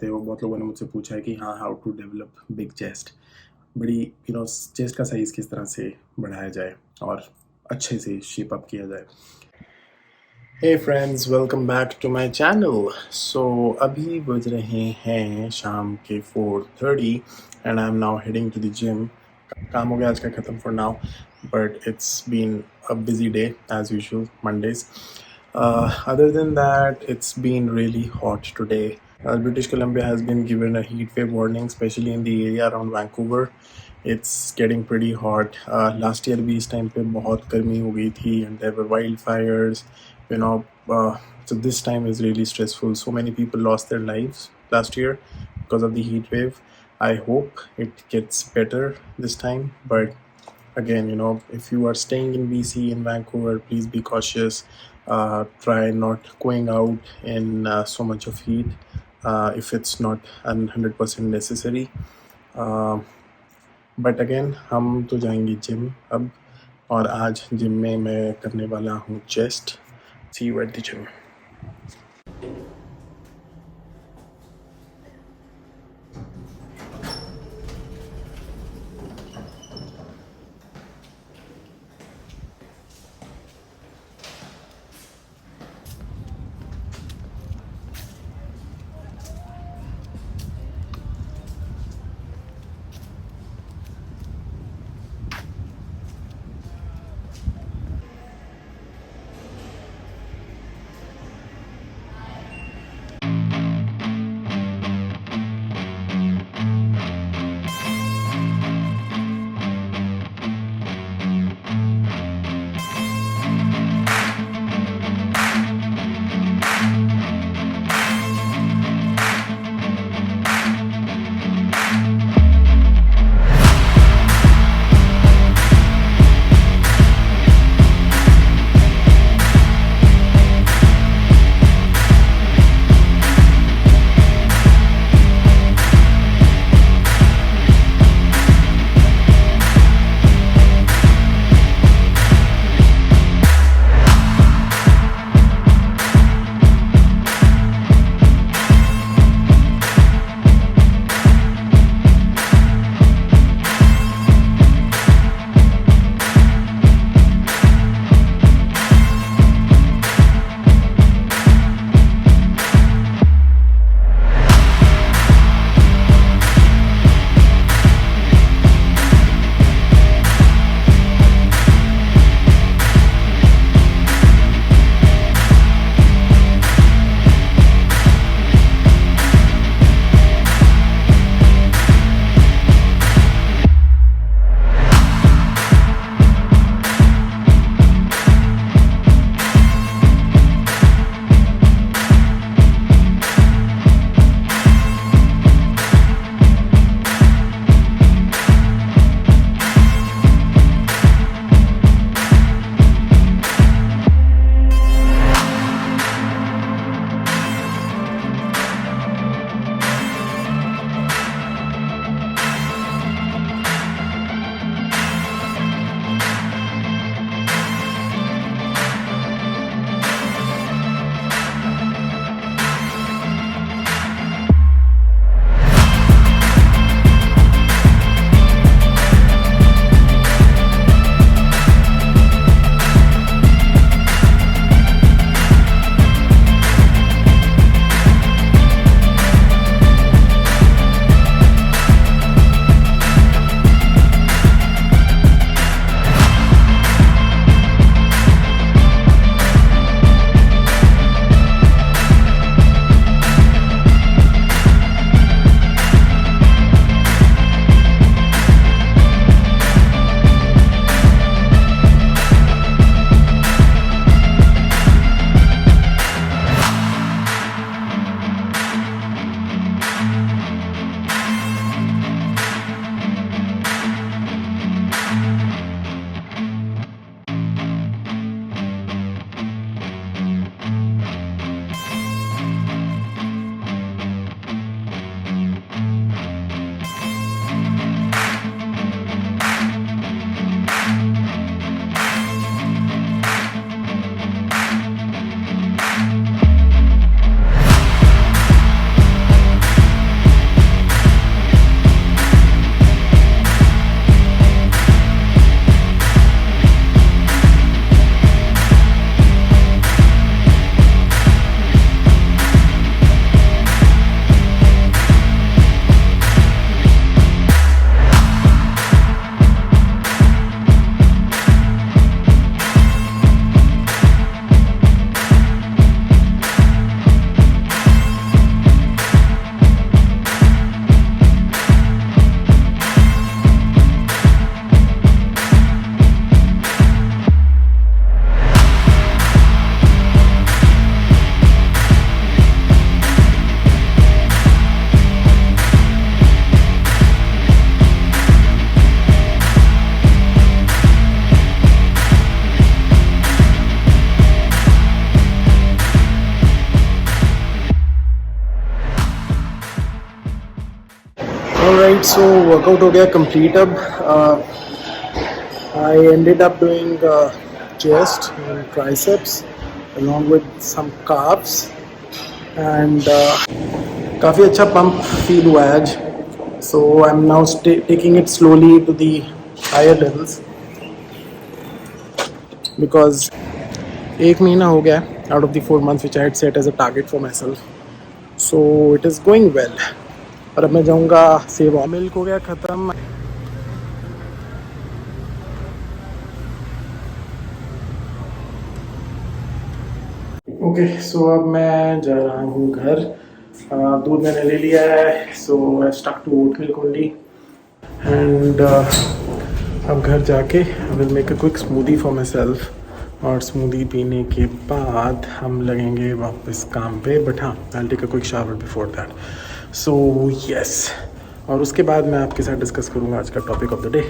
करते हो, बहुत लोगों ने मुझसे पूछा है कि हाँ, how to develop big chest, बड़ी चेस्ट का साइज़ किस तरह से बढ़ाया जाए और अच्छे से शेप अप किया जाए। Hey friends, welcome back to my channel. So अभी बज रहे हैं शाम के 4:30 and I am now heading to the gym. काम हो गया आज का ख़त्म for now, but it's been a busy day as usual Mondays. Other than that, it's been really hot today. British Columbia has been given a heat wave warning, especially in the area around Vancouver. It's getting pretty hot. Last year भी इस time पे बहुत गर्मी हो गई थी and there were wildfires, you know. So this time is really stressful. So many people lost their lives last year because of the heat wave. I hope it gets better this time, but again, if you are staying in BC, in Vancouver, please be cautious. Try not going out in so much of heat if it's not 100% necessary. uh, but again हम तो जाएंगे gym अब, और आज gym में मैं करने वाला हूँ chest. See you at the gym. Alright, so workout हो गया कंप्लीट अब. I ended up doing chest and triceps along with some calves and काफ़ी अच्छा पंप फील हुआ है आज. So I'm now taking it slowly to the higher levels because एक महीना हो गया out of the 4 months which I had set as a target for myself. So it is going well. और अब मैं जाऊँगा सेव. मिल्क हो गया ख़त्म. ओके, सो अब मैं जा रहा हूँ घर. दूध मैंने ले लिया है. So I stuck to oat milk only and अब घर जाके I will make a quick smoothie for myself. और स्मूदी पीने के बाद हम लगेंगे वापस काम पे. बट हाँ, I take a quick shower before that. So yes, और उसके बाद मैं आपके साथ डिस्कस करूँगा आज का topic of the day.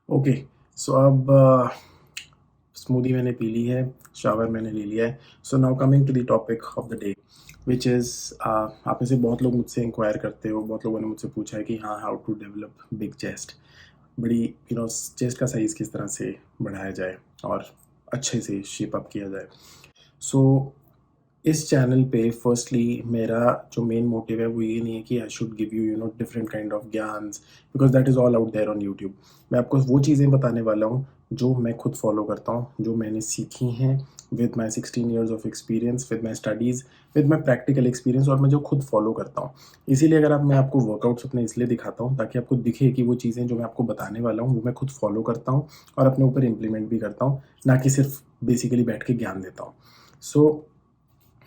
Okay, so अब स्मूदी मैंने पी ली है, शावर मैंने ले लिया है. So now coming to the topic of the day which is, आप में से बहुत लोग मुझसे इंक्वायर करते हो. बहुत लोगों ने मुझसे पूछा है कि हाँ, how to develop big chest. बड़ी चेस्ट का साइज़ किस तरह से बढ़ाया जाए और अच्छे से शेप अप किया जाए. सो इस चैनल पे फर्स्टली मेरा जो मेन मोटिव है वो ये नहीं है कि I should give you different kind of ज्ञान्स, because that is all out there on YouTube. मैं आपको वो चीज़ें बताने वाला हूँ जो मैं खुद फॉलो करता हूँ, जो मैंने सीखी हैं with my 16 years of experience, with my studies, with my practical experience, और मैं जो खुद फॉलो करता हूँ. इसीलिए अगर मैं आपको वर्कआउट्स अपने इसलिए दिखाता हूँ ताकि आपको दिखे कि वो चीज़ें जो मैं आपको बताने वाला हूँ वो मैं खुद फॉलो करता हूँ और अपने ऊपर इम्प्लीमेंट भी करता हूँ, ना कि सिर्फ बेसिकली बैठ के ज्ञान देता हूँ. सो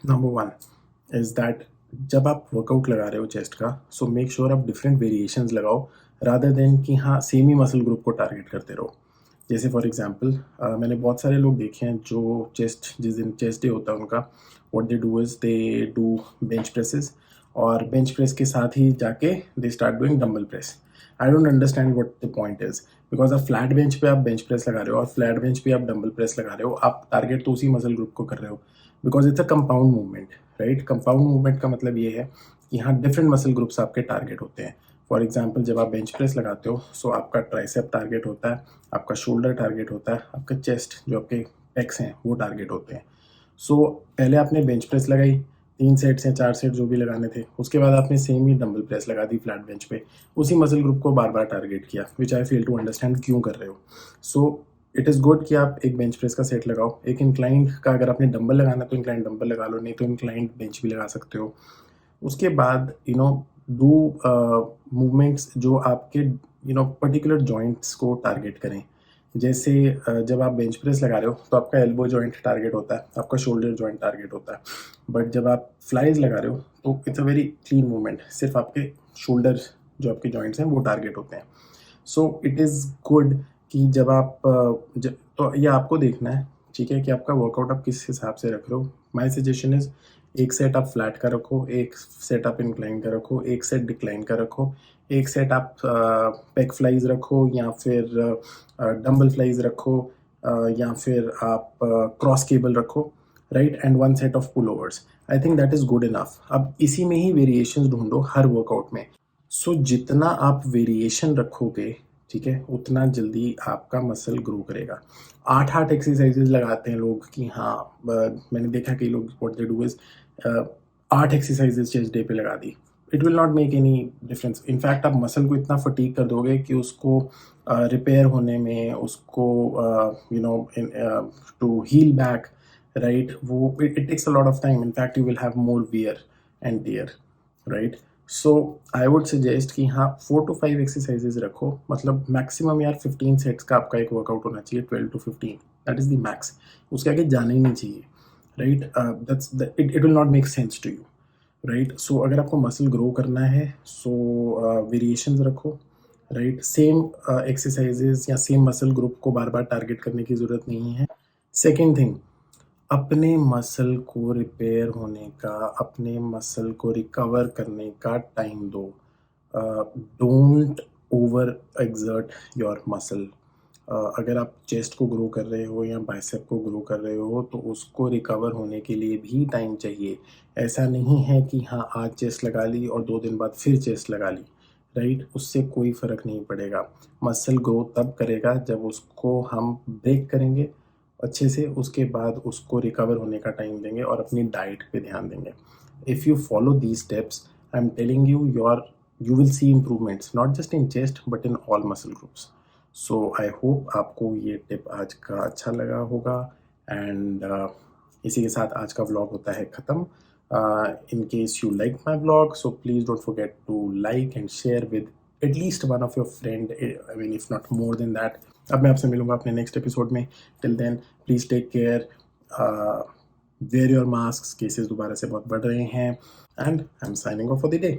नंबर 1 इज़ दैट जब आप वर्कआउट लगा रहे हो चेस्ट का, सो मेक श्योर आप डिफरेंट वेरिएशंस लगाओ रादर देन कि हाँ सेम ही मसल ग्रुप को टारगेट करते रहो. जैसे फॉर एग्जांपल मैंने बहुत सारे लोग देखे हैं जो जिस दिन चेस्ट डे होता है उनका, what they do is they do bench presses, और बेंच प्रेस के साथ ही जाके they start doing dumbbell press. I don't understand what the point is, because आप फ्लैट बेंच पे आप बेंच प्रेस लगा रहे हो और फ्लैट बेंच पे आप डंबल प्रेस लगा रहे हो, आप टारगेट तो उसी मसल ग्रुप को कर रहे हो, because it's a compound movement, right. Compound movement का मतलब ये है कि यहाँ डिफरेंट मसल ग्रुप्स आपके टारगेट होते हैं. फॉर एग्जाम्पल जब आप बेंच प्रेस लगाते हो, सो आपका ट्राइसेप टारगेट होता है, आपका शोल्डर टारगेट होता है, आपका चेस्ट जो आपके पेक्स हैं वो टारगेट होते हैं. सो पहले आपने बेंच प्रेस लगाई, 3 सेट्स या 4 सेट जो भी लगाने थे, उसके बाद आपने सेम ही डंबल प्रेस लगा दी फ्लैट बेंच पे, उसी मसल ग्रुप को बार बार टारगेट किया, विच आई फेल टू अंडरस्टैंड क्यों कर रहे हो. सो इट इज़ गुड कि आप एक बेंच प्रेस का सेट लगाओ. एक इंक्लाइंड का अगर आपने डंबल लगाना है तो इंक्लाइंड डंबल लगा लो, नहीं तो इंक्लाइंड बेंच भी लगा सकते हो. उसके बाद डू मूवमेंट्स जो आपके पर्टिकुलर जॉइंट्स को टारगेट करें. जैसे जब आप बेंच प्रेस लगा रहे हो तो आपका एल्बो जॉइंट टारगेट होता है, आपका शोल्डर जॉइंट टारगेट होता है. बट जब आप फ्लाइज लगा रहे हो तो it's a very clean movement, सिर्फ आपके शोल्डर जो आपके जॉइंट्स हैं वो टारगेट होते हैं. सो इट इज़ गुड कि जब आप तो ये आपको देखना है, ठीक है, कि आपका वर्कआउट आप किस हिसाब से रख रहे हो. माई सजेशन इज़ एक सेट आप फ्लैट का रखो, एक सेट आप इंक्लाइन का रखो, एक सेट डिक्लाइन का रखो, एक सेट आप पेक फ्लाइज रखो या फिर डंबल फ्लाइज रखो, या फिर आप क्रॉस केबल रखो, right, and 1 set of pullovers. I think that is good enough. अब इसी में ही वेरिएशंस ढूंढो हर वर्कआउट में. सो जितना आप वेरिएशन रखोगे, ठीक है, उतना जल्दी आपका मसल ग्रो करेगा. 8 एक्सरसाइजेज लगाते हैं लोग कि हाँ, मैंने देखा कि लोग what they do is 8 exercises chest day पे लगा दी. It will not make any difference. In fact आप मसल को इतना फटीक कर दोगे कि उसको रिपेयर होने में, उसको टू हील बैक, राइट, वो it takes a lot of time. In fact you will have more wear and tear, right. So I would suggest कि हाँ 4 to 5 एक्सरसाइजेज रखो. मतलब मैक्सिमम यार 15 सेट्स का आपका एक वर्कआउट होना चाहिए, 12 to 15, that is the max. उसके आगे जाना ही नहीं चाहिए, right. That's it will not make sense to you, right. So अगर आपको मसल ग्रो करना है, सो वेरिएशंस रखो, राइट। सेम एक्सरसाइजेज या सेम मसल ग्रुप को बार बार टारगेट करने की ज़रूरत नहीं है। सेकेंड थिंग, अपने मसल को रिपेयर होने का, अपने मसल को रिकवर करने का टाइम दो। Don't over exert your muscle. अगर आप चेस्ट को ग्रो कर रहे हो या बाइसेप को ग्रो कर रहे हो तो उसको रिकवर होने के लिए भी टाइम चाहिए। ऐसा नहीं है कि हाँ आज चेस्ट लगा ली और 2 दिन बाद फिर चेस्ट लगा ली, राइट? उससे कोई फ़र्क नहीं पड़ेगा। मसल ग्रो तब करेगा जब उसको हम ब्रेक करेंगे अच्छे से, उसके बाद उसको रिकवर होने का टाइम देंगे और अपनी डाइट पे ध्यान देंगे। If you follow these steps, I am telling you, you will see improvements not just in chest but in all muscle groups. So I hope आपको ये टिप आज का अच्छा लगा होगा। एंड इसी के साथ आज का व्लॉग होता है ख़त्म। In case you like my vlog, so please don't forget to like and share with at least one of your friend, I mean if not more than that. अब मैं आपसे मिलूंगा अपने नेक्स्ट एपिसोड में। Till then please take care, wear your mask, cases दोबारा से बहुत बढ़ रहे हैं, and I am signing off for the day.